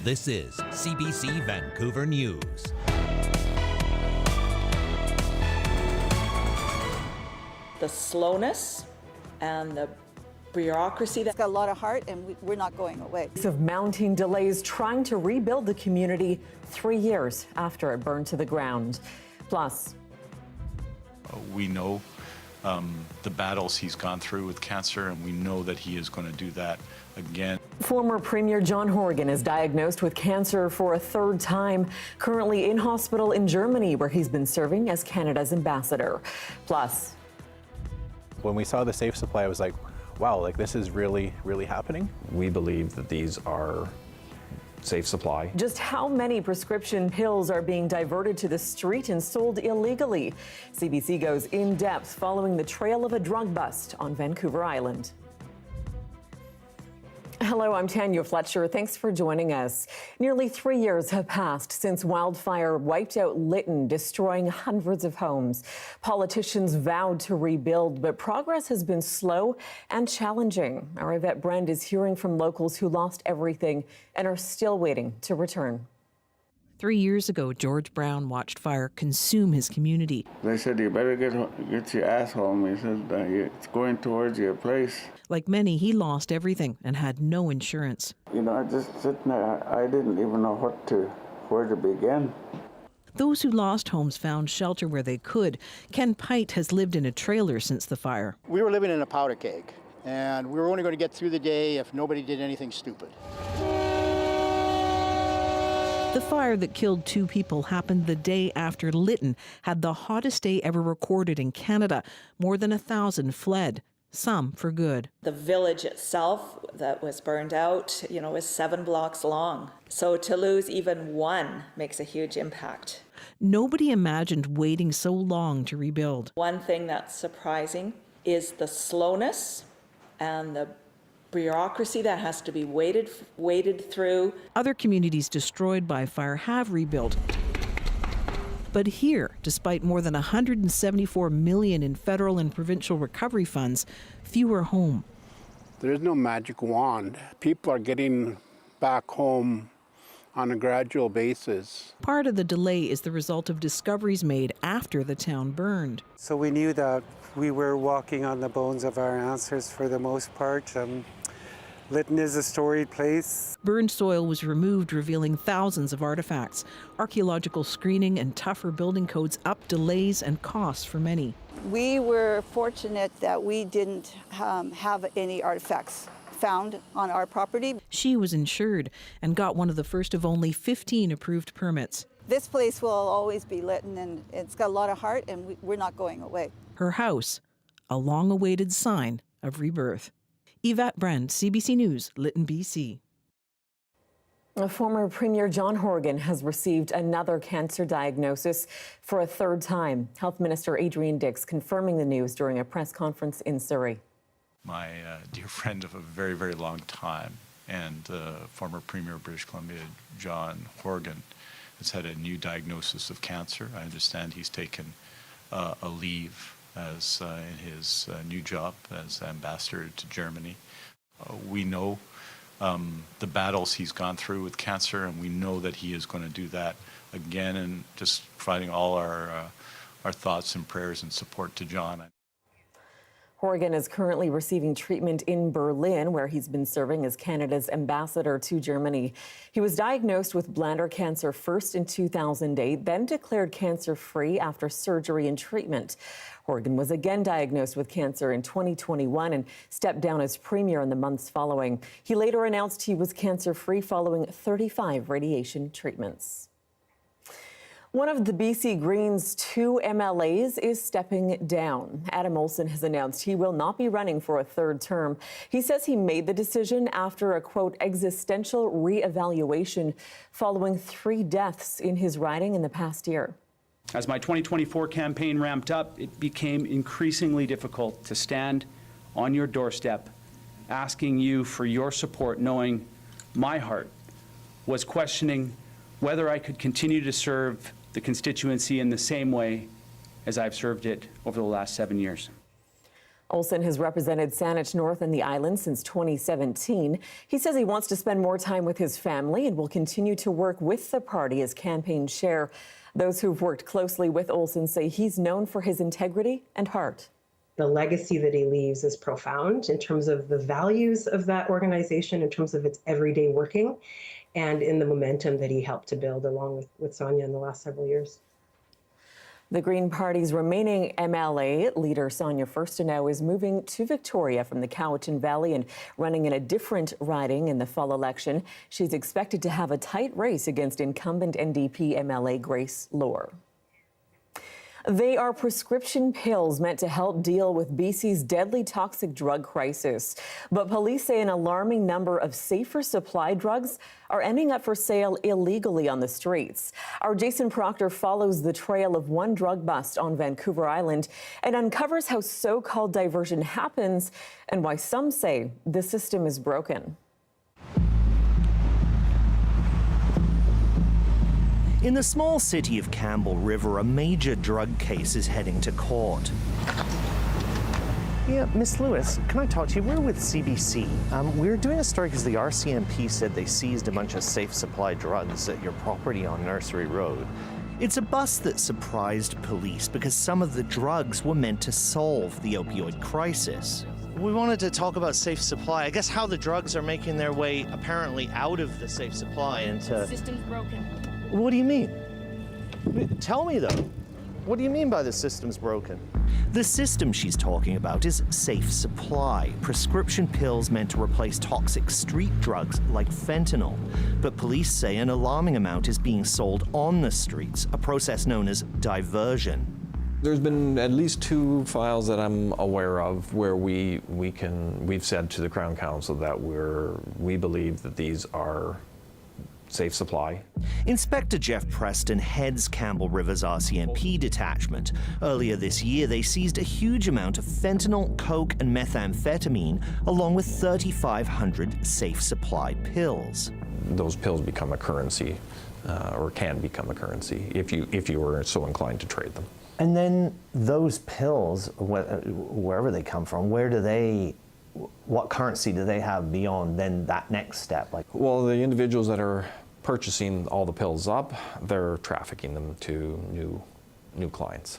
This is CBC Vancouver News. The slowness and the bureaucracy. It's got a lot of heart, and we're not going away. Of mounting delays trying to rebuild the community 3 years after it burned to the ground. Plus, we know the battles he's gone through with cancer, and we know that he is going to do that again. former Premier John Horgan is diagnosed with cancer for a third time, currently in hospital in Germany, where he's been serving as Canada's ambassador. Plus, when we saw the safe supply, I was like, wow, like this is really, really happening. We believe that these are safe supply. just how many prescription pills are being diverted to the street and sold illegally? CBC goes in depth following the trail of a drug bust on Vancouver Island. Hello, I'm Tanya Fletcher. Thanks for joining us. Nearly 3 years have passed since wildfire wiped out Lytton, destroying hundreds of homes. Politicians vowed to rebuild, but progress has been slow and challenging. Our Yvette Brand is hearing from locals who lost everything and are still waiting to return. 3 years ago, George Brown watched fire consume his community. They said, you better get your ass home. He said, it's going towards your place. Like many, he lost everything and had no insurance. You know, I just sitting there, I didn't even know where to begin. Those who lost homes found shelter where they could. Ken Pite has lived in a trailer since the fire. We were living in a powder keg, and we were only going to get through the day if nobody did anything stupid. The fire that killed 2 people happened the day after Lytton had the hottest day ever recorded in Canada. More than 1,000 fled, some for good. The village itself that was burned out, was 7 blocks long. So to lose even one makes a huge impact. Nobody imagined waiting so long to rebuild. One thing that's surprising is the slowness and the bureaucracy that has to be waded through. Other communities destroyed by fire have rebuilt. But here, despite more than $174 million in federal and provincial recovery funds, few are home. There is no magic wand. People are getting back home on a gradual basis. Part of the delay is the result of discoveries made after the town burned. So we knew that we were walking on the bones of our ancestors for the most part. Lytton is a storied place. Burned soil was removed, revealing thousands of artifacts. Archaeological screening and tougher building codes upped delays and costs for many. We were fortunate that we didn't have any artifacts found on our property. She was insured and got one of the first of only 15 approved permits. This place will always be Lytton, and it's got a lot of heart, and we're not going away. Her house, a long-awaited sign of rebirth. Yvette Brand, CBC News, Lytton, BC. Former Premier John Horgan has received another cancer diagnosis for a third time. Health Minister Adrian Dix confirming the news during a press conference in Surrey. My dear friend of a very, very long time, and former Premier of British Columbia, John Horgan, has had a new diagnosis of cancer. I understand he's taken a leave as in his new job as ambassador to Germany. We know the battles he's gone through with cancer, and we know that he is going to do that again, and just providing all our thoughts and prayers and support to John. Horgan is currently receiving treatment in Berlin, where he's been serving as Canada's ambassador to Germany. He was diagnosed with bladder cancer first in 2008, then declared cancer-free after surgery and treatment. Horgan was again diagnosed with cancer in 2021 and stepped down as premier in the months following. He later announced he was cancer-free following 35 radiation treatments. One of the BC Greens' 2 MLAs is stepping down. Adam Olsen has announced he will not be running for a third term. He says he made the decision after a, quote, existential reevaluation following 3 deaths in his riding in the past year. As my 2024 campaign ramped up, it became increasingly difficult to stand on your doorstep asking you for your support, knowing my heart was questioning whether I could continue to serve the constituency in the same way as I've served it over the last 7 years. Olson has represented Saanich North and the island since 2017. He says he wants to spend more time with his family and will continue to work with the party as campaign chair. Those who've worked closely with Olson say he's known for his integrity and heart. The legacy that he leaves is profound in terms of the values of that organization, in terms of its everyday working, and in the momentum that he helped to build along with Sonia in the last several years. The Green Party's remaining MLA leader, Tanya Fletcher, now is moving to Victoria from the Cowichan Valley and running in a different riding in the fall election. She's expected to have a tight race against incumbent NDP MLA Grace Lohr. They are prescription pills meant to help deal with BC's deadly toxic drug crisis. But police say an alarming number of safer supply drugs are ending up for sale illegally on the streets. Our Jason Proctor follows the trail of one drug bust on Vancouver Island and uncovers how so-called diversion happens and why some say the system is broken. In the small city of Campbell River, a major drug case is heading to court. Yeah, Miss Lewis, can I talk to you? We're with CBC. We're doing a story because the RCMP said they seized a bunch of safe supply drugs at your property on Nursery Road. It's a bust that surprised police because some of the drugs were meant to solve the opioid crisis. We wanted to talk about safe supply. I guess how the drugs are making their way apparently out of the safe supply into... The system's broken. What do you mean? Tell me, though. What do you mean by the system's broken? The system she's talking about is safe supply, prescription pills meant to replace toxic street drugs like fentanyl. But police say an alarming amount is being sold on the streets, a process known as diversion. There's been at least 2 files that I'm aware of where we've said to the Crown Council that we believe that these are safe supply. Inspector Jeff Preston heads Campbell River's RCMP detachment. Earlier this year, they seized a huge amount of fentanyl, coke, and methamphetamine, along with 3,500 safe supply pills. Those pills become a currency, or can become a currency, if you were so inclined to trade them. And then those pills, wherever they come from, what currency do they have beyond then that next step? Well, the individuals that are purchasing all the pills up, they're trafficking them to new clients.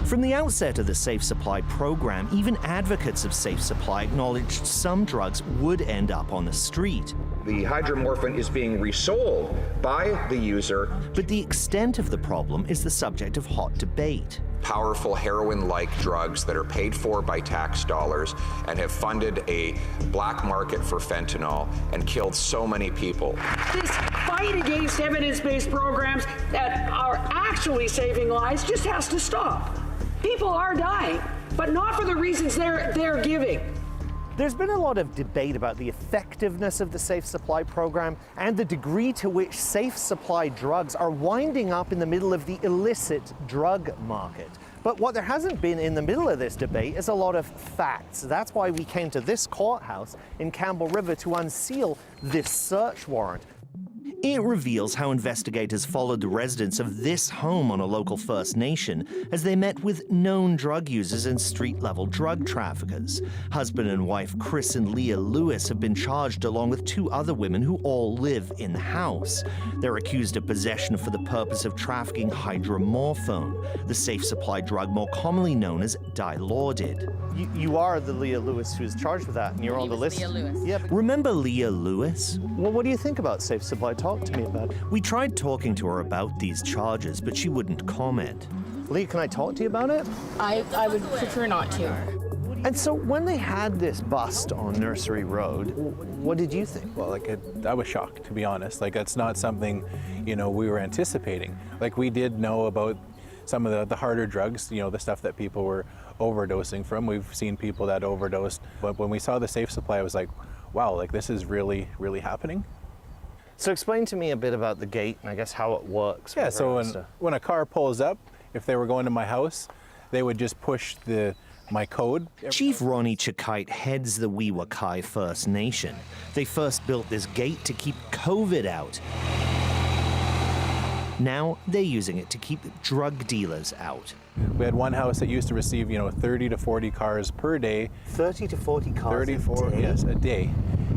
From the outset of the Safe Supply program, even advocates of safe supply acknowledged some drugs would end up on the street. The hydromorphine is being resold by the user. But the extent of the problem is the subject of hot debate. Powerful heroin-like drugs that are paid for by tax dollars and have funded a black market for fentanyl and killed so many people. This fight against evidence-based programs that are actually saving lives just has to stop. People are dying, but not for the reasons they're giving. There's been a lot of debate about the effectiveness of the Safe Supply program and the degree to which safe supply drugs are winding up in the middle of the illicit drug market. But what there hasn't been in the middle of this debate is a lot of facts. That's why we came to this courthouse in Campbell River to unseal this search warrant. It reveals how investigators followed the residents of this home on a local First Nation as they met with known drug users and street-level drug traffickers. Husband and wife Chris and Leah Lewis have been charged along with 2 other women who all live in the house. They're accused of possession for the purpose of trafficking hydromorphone, the safe supply drug more commonly known as Dilaudid. You are the Leah Lewis who is charged with that, and you're on the list. Leah Lewis. Yeah, Remember Leah Lewis? Well, what do you think about safe supply? Talk to me about it. We tried talking to her about these charges, but she wouldn't comment. Leah, can I talk to you about it? I would prefer not to. And so when they had this bust on Nursery Road, what did you think? Well, I was shocked, to be honest. That's not something, we were anticipating. We did know about some of the harder drugs, the stuff that people were overdosing from. We've seen people that overdosed. But when we saw the safe supply, I was like, wow, this is really, really happening. So explain to me a bit about the gate and I guess how it works. Yeah, so when a car pulls up, if they were going to my house, they would just push my code. Chief Ronnie Chakite heads the Weewakai First Nation. They first built this gate to keep COVID out. Now they're using it to keep drug dealers out. We had one house that used to receive, 30 to 40 cars per day. 30 to 40 cars a day? Yes, a day.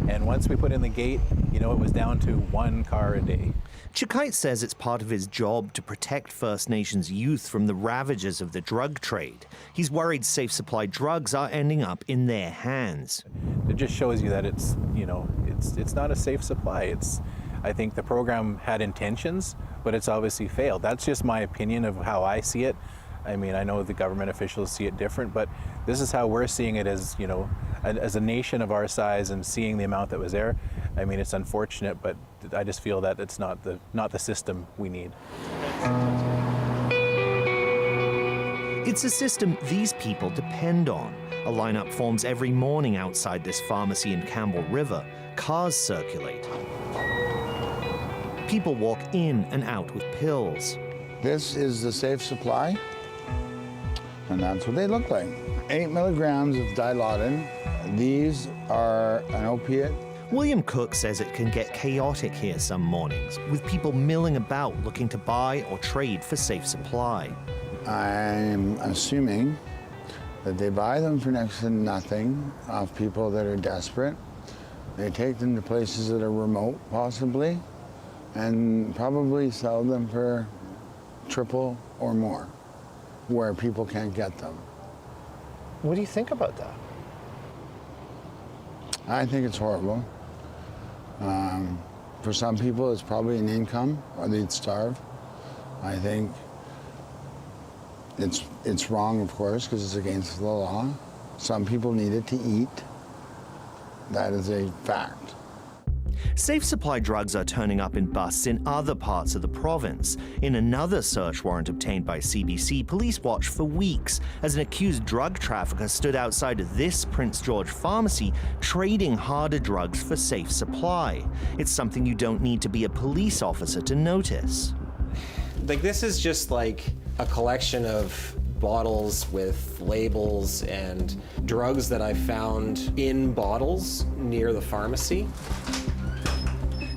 And once we put in the gate, it was down to 1 car a day. Chikite says it's part of his job to protect First Nations youth from the ravages of the drug trade. He's worried safe supply drugs are ending up in their hands. It just shows you that it's not a safe supply. I think the program had intentions, but it's obviously failed. That's just my opinion of how I see it. I mean, I know the government officials see it different, but this is how we're seeing it as, as a nation of our size and seeing the amount that was there. I mean, it's unfortunate, but I just feel that it's not the system we need. It's a system these people depend on. A lineup forms every morning outside this pharmacy in Campbell River. Cars circulate. People walk in and out with pills. This is the safe supply, and that's what they look like. 8 milligrams of Dilaudid. These are an opiate. William Cook says it can get chaotic here some mornings, with people milling about looking to buy or trade for safe supply. I'm assuming that they buy them for next to nothing off people that are desperate. They take them to places that are remote, possibly, and probably sell them for triple or more, where people can't get them. What do you think about that? I think it's horrible. For some people, it's probably an income, or they'd starve. I think it's wrong, of course, because it's against the law. Some people need it to eat. That is a fact. Safe supply drugs are turning up in busts in other parts of the province. In another search warrant obtained by CBC, police watched for weeks as an accused drug trafficker stood outside of this Prince George pharmacy trading harder drugs for safe supply. It's something you don't need to be a police officer to notice. This is just like a collection of bottles with labels and drugs that I found in bottles near the pharmacy.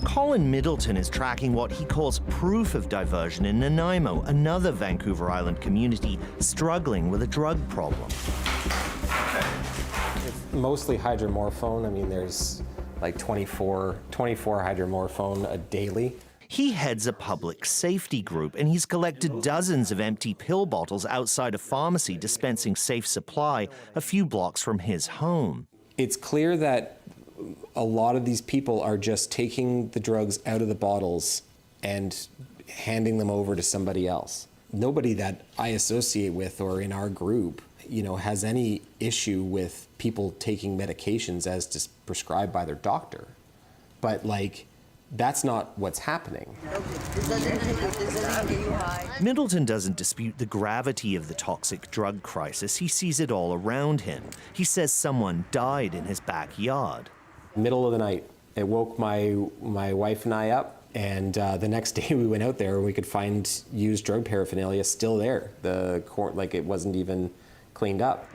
Colin Middleton is tracking what he calls proof of diversion in Nanaimo, another Vancouver Island community struggling with a drug problem. It's mostly hydromorphone. I mean, there's like 24 hydromorphone daily. He heads a public safety group, and he's collected dozens of empty pill bottles outside a pharmacy dispensing safe supply a few blocks from his home. It's clear that a lot of these people are just taking the drugs out of the bottles and handing them over to somebody else. Nobody that I associate with or in our group, has any issue with people taking medications as prescribed by their doctor. But that's not what's happening. Middleton doesn't dispute the gravity of the toxic drug crisis. He sees it all around him. He says someone died in his backyard. Middle of the night, it woke my wife and I up, and the next day we went out there and we could find used drug paraphernalia still there. It wasn't even cleaned up.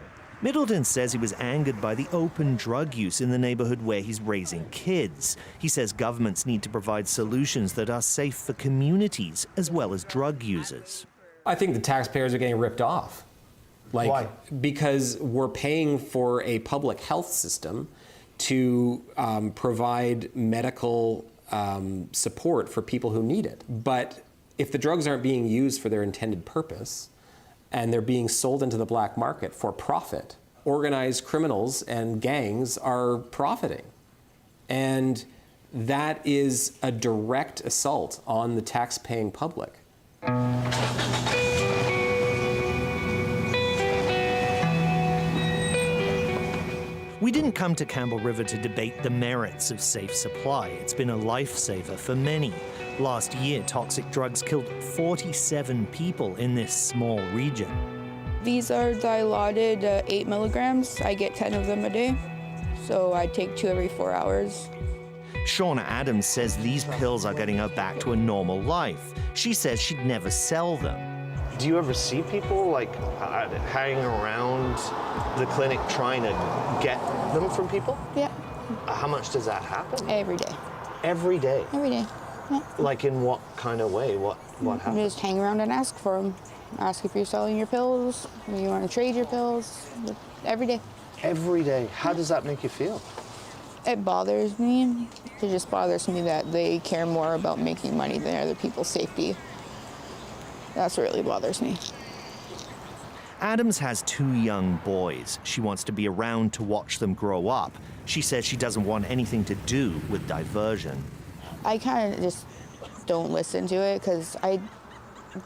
Middleton says he was angered by the open drug use in the neighborhood where he's raising kids. He says governments need to provide solutions that are safe for communities as well as drug users. I think the taxpayers are getting ripped off. Why? Because we're paying for a public health system to provide medical support for people who need it. But if the drugs aren't being used for their intended purpose, and they're being sold into the black market for profit, organized criminals and gangs are profiting. And that is a direct assault on the tax-paying public. We didn't come to Campbell River to debate the merits of safe supply. It's been a lifesaver for many. Last year, toxic drugs killed 47 people in this small region. These are Dilaudid 8 milligrams. I get 10 of them a day, so I take 2 every 4 hours. Shauna Adams says these pills are getting her back to a normal life. She says she'd never sell them. Do you ever see people hanging around the clinic trying to get them from people? Yeah. How much does that happen? Every day. Every day? Every day. Like in what kind of way? What happened? Just hang around and ask for them. Ask if you're selling your pills, if you want to trade your pills, every day. Every day. How does that make you feel? It bothers me. It just bothers me that they care more about making money than other people's safety. That's what really bothers me. Adams has 2 young boys. She wants to be around to watch them grow up. She says she doesn't want anything to do with diversion. I kind of just don't listen to it because I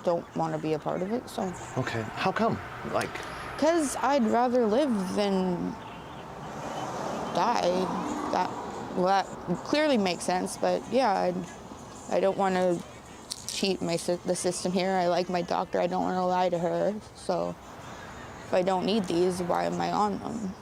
don't want to be a part of it. So. Okay. How come? Like. Because I'd rather live than die. That clearly makes sense, but yeah, I don't want to cheat the system here. I like my doctor. I don't want to lie to her. So if I don't need these, why am I on them?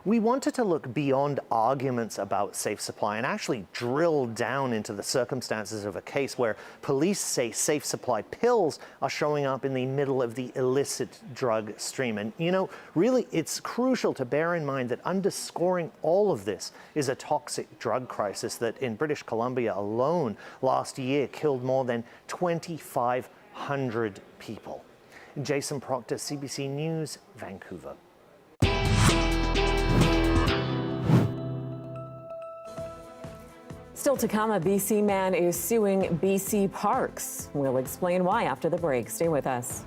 We wanted to look beyond arguments about safe supply and actually drill down into the circumstances of a case where police say safe supply pills are showing up in the middle of the illicit drug stream. And, you know, really, it's crucial to bear in mind that underscoring all of this is a toxic drug crisis that in British Columbia alone last year killed more than 2,500 people. Jason Proctor, CBC News, Vancouver. Still to come, a BC man is suing BC Parks. We'll explain why after the break. Stay with us.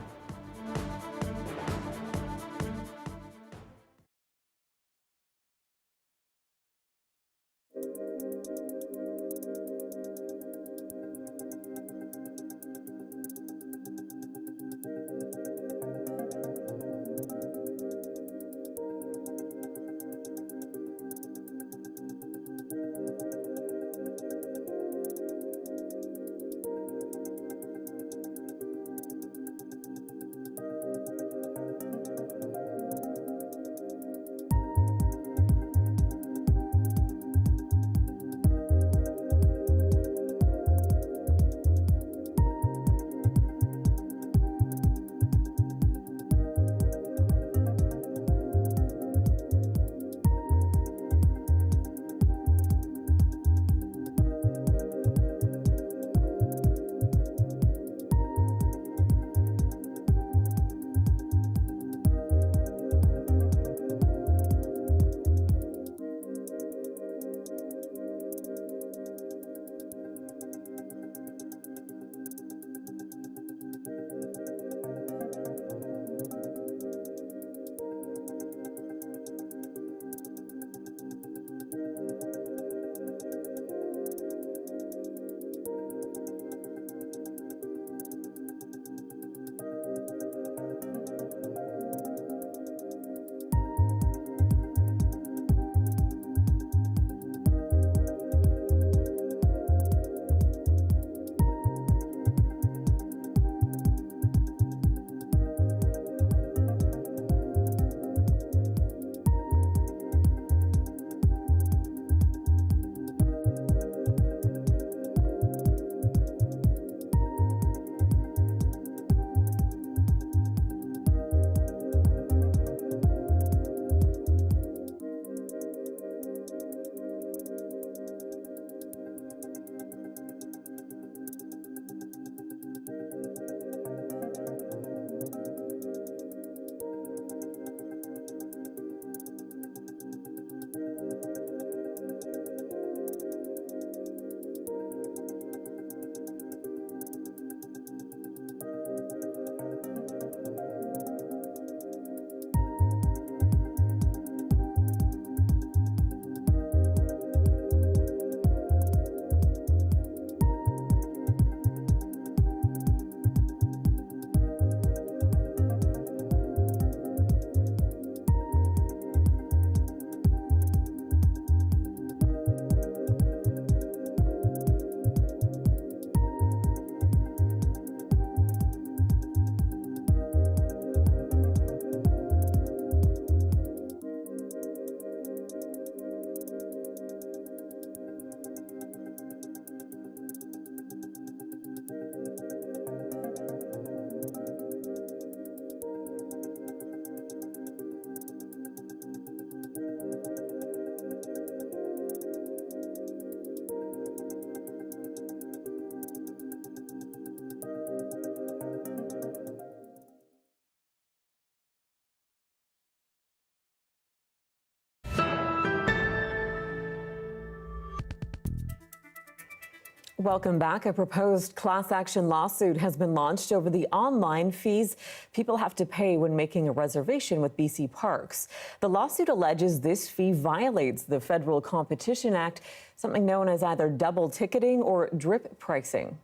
Welcome back. A proposed class action lawsuit has been launched over the online fees people have to pay when making a reservation with BC Parks. The lawsuit alleges this fee violates the Federal Competition Act, something known as either double ticketing or drip pricing.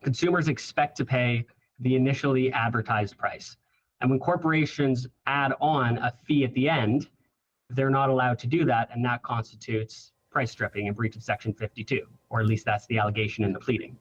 Consumers expect to pay the initially advertised price. And when corporations add on a fee at the end, they're not allowed to do that, and that constitutes price stripping in breach of Section 52, or at least that's the allegation in the pleading.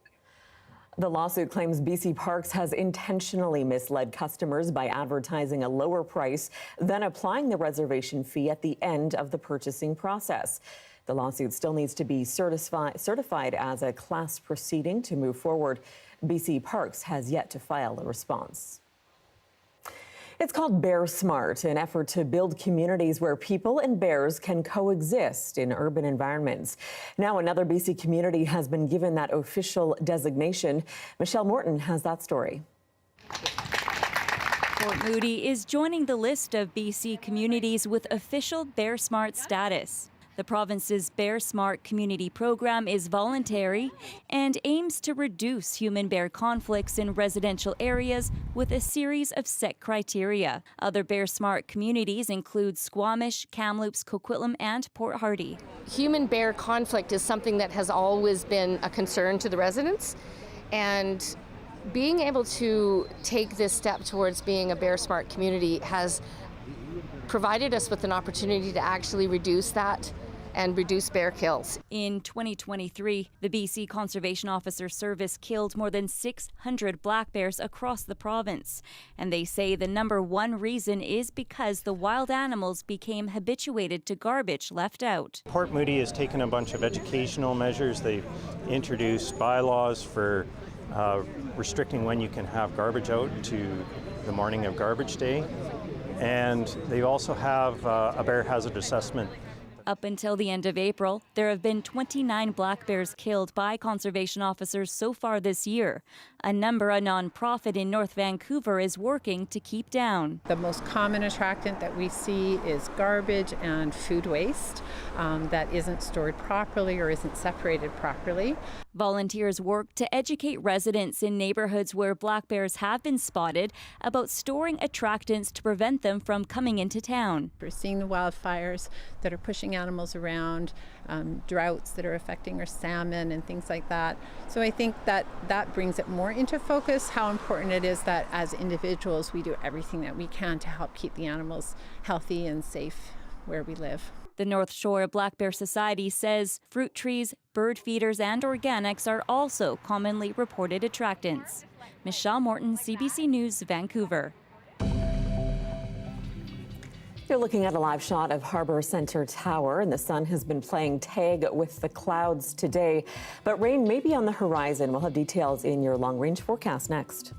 The lawsuit claims BC Parks has intentionally misled customers by advertising a lower price, then applying the reservation fee at the end of the purchasing process. The lawsuit still needs to be certified as a class proceeding to move forward. BC Parks has yet to file a response. It's called Bear Smart, an effort to build communities where people and bears can coexist in urban environments. Now another BC community has been given that official designation. Michelle Morton has that story. Fort Moody is joining the list of BC communities with official Bear Smart status. The province's Bear Smart community program is voluntary and aims to reduce human-bear conflicts in residential areas with a series of set criteria. Other Bear Smart communities include Squamish, Kamloops, Coquitlam, and Port Hardy. Human-bear conflict is something that has always been a concern to the residents, and being able to take this step towards being a Bear Smart community has provided us with an opportunity to actually reduce that and reduce bear kills. In 2023, the BC Conservation Officer Service killed more than 600 black bears across the province. And they say the number one reason is because the wild animals became habituated to garbage left out. Port Moody has taken a bunch of educational measures. They've introduced bylaws for restricting when you can have garbage out to the morning of garbage day. And they also have a bear hazard assessment. Up until the end of April, there have been 29 black bears killed by conservation officers so far this year, a number a nonprofit in North Vancouver is working to keep down. The most common attractant that we see is garbage and food waste that isn't stored properly or isn't separated properly. Volunteers work to educate residents in neighborhoods where black bears have been spotted about storing attractants to prevent them from coming into town. We're seeing the wildfires that are pushing animals around, droughts that are affecting our salmon and things like that. So I think that brings it more into focus, how important it is that as individuals we do everything that we can to help keep the animals healthy and safe where we live. The North Shore Black Bear Society says fruit trees, bird feeders, and organics are also commonly reported attractants. Michelle Morton, CBC News, Vancouver. You're looking at a live shot of Harbour Centre Tower, and the sun has been playing tag with the clouds today. But rain may be on the horizon. We'll have details in your long-range forecast next.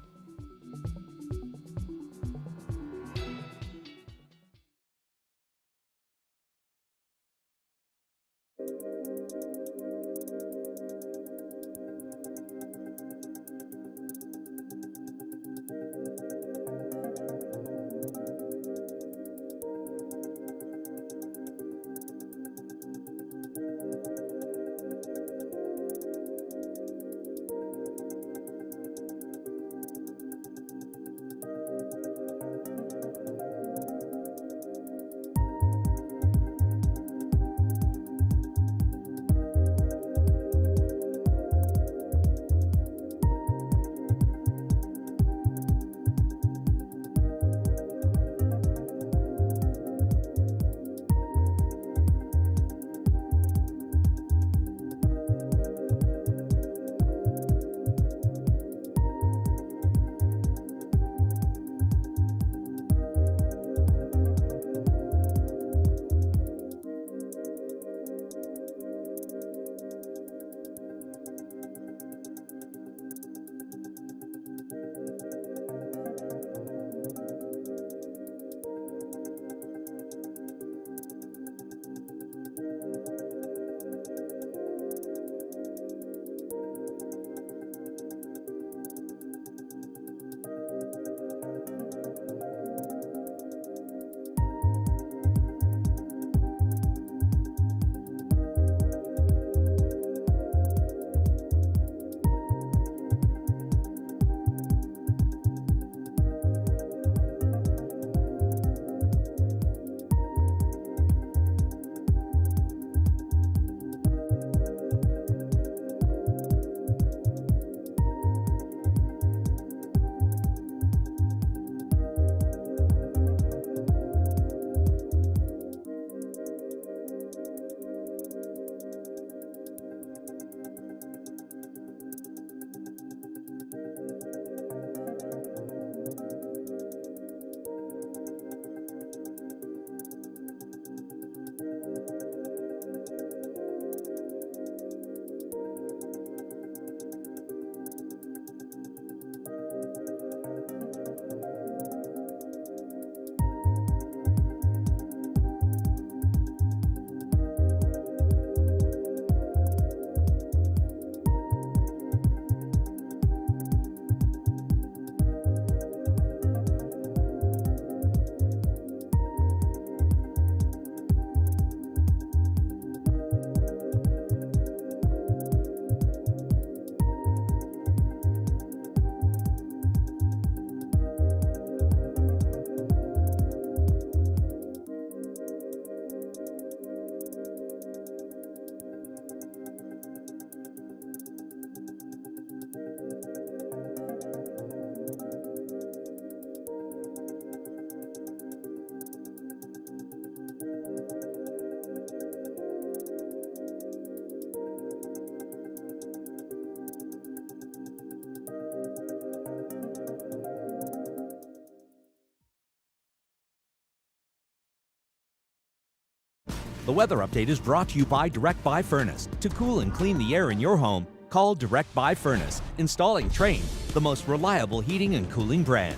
The weather update is brought to you by Direct Buy Furnace. To cool and clean the air in your home, call Direct Buy Furnace. Installing Trane, the most reliable heating and cooling brand.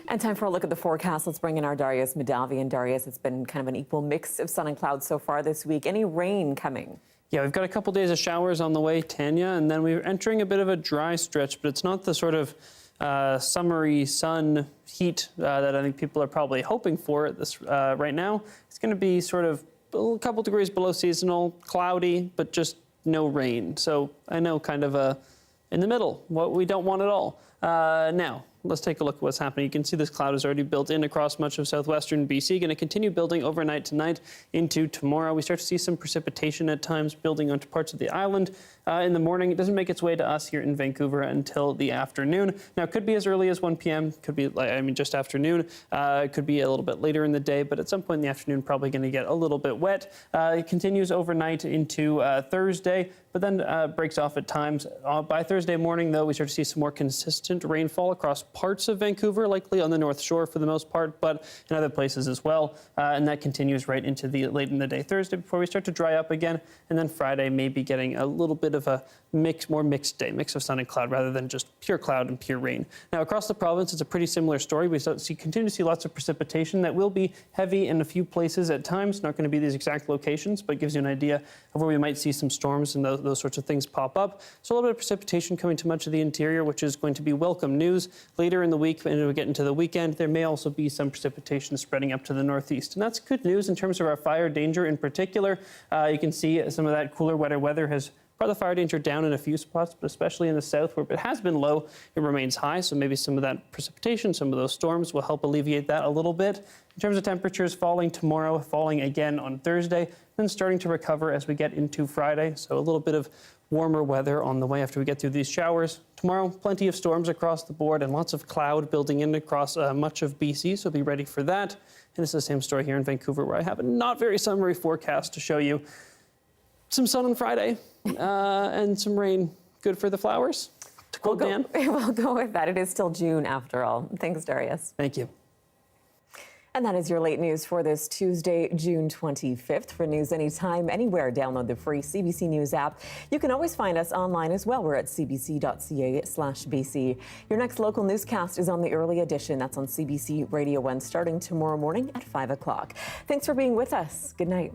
And time for a look at the forecast. Let's bring in our Darius Madavian. Darius, it's been kind of an equal mix of sun and clouds so far this week. Any rain coming? Yeah, we've got a couple days of showers on the way, Tanya, and then we're entering a bit of a dry stretch, but it's not the sort of summery sun heat that I think people are probably hoping for at this right now. It's going to be sort of a couple degrees below seasonal, cloudy, but just no rain. So I know kind of in the middle, what we don't want at all. Now, let's take a look at what's happening. You can see this cloud is already built in across much of southwestern BC. Going to continue building overnight tonight into tomorrow. We start to see some precipitation at times building onto parts of the island. In the morning, it doesn't make its way to us here in Vancouver until the afternoon. Now, it could be as early as 1 p.m., could be, just afternoon. It could be a little bit later in the day, but at some point in the afternoon, probably going to get a little bit wet. It continues overnight into Thursday, but then breaks off at times. By Thursday morning, though, we start to see some more consistent rainfall across parts of Vancouver, likely on the North Shore for the most part, but in other places as well. And that continues right into the late in the day Thursday before we start to dry up again. And then Friday, maybe getting a little bit of a more mixed day, mix of sun and cloud rather than just pure cloud and pure rain. Now, across the province, it's a pretty similar story. We continue to see lots of precipitation that will be heavy in a few places at times. Not going to be these exact locations, but gives you an idea of where we might see some storms and those sorts of things pop up. So a little bit of precipitation coming to much of the interior, which is going to be welcome news. Later in the week, and we get into the weekend, there may also be some precipitation spreading up to the northeast. And that's good news in terms of our fire danger in particular. You can see some of that cooler, wetter weather has brought the fire danger down in a few spots, but especially in the south where it has been low, it remains high. So maybe some of that precipitation, some of those storms will help alleviate that a little bit. In terms of temperatures, falling tomorrow, falling again on Thursday, then starting to recover as we get into Friday. So a little bit of warmer weather on the way after we get through these showers. Tomorrow, plenty of storms across the board and lots of cloud building in across much of BC, so be ready for that. And it's the same story here in Vancouver, where I have a not very summery forecast to show you. Some sun on Friday and some rain. Good for the flowers. To quote Dan. We'll go with that. It is still June after all. Thanks, Darius. Thank you. And that is your late news for this Tuesday, June 25th. For news anytime, anywhere, download the free CBC News app. You can always find us online as well. We're at cbc.ca/BC. Your next local newscast is on the early edition. That's on CBC Radio 1 starting tomorrow morning at 5 o'clock. Thanks for being with us. Good night.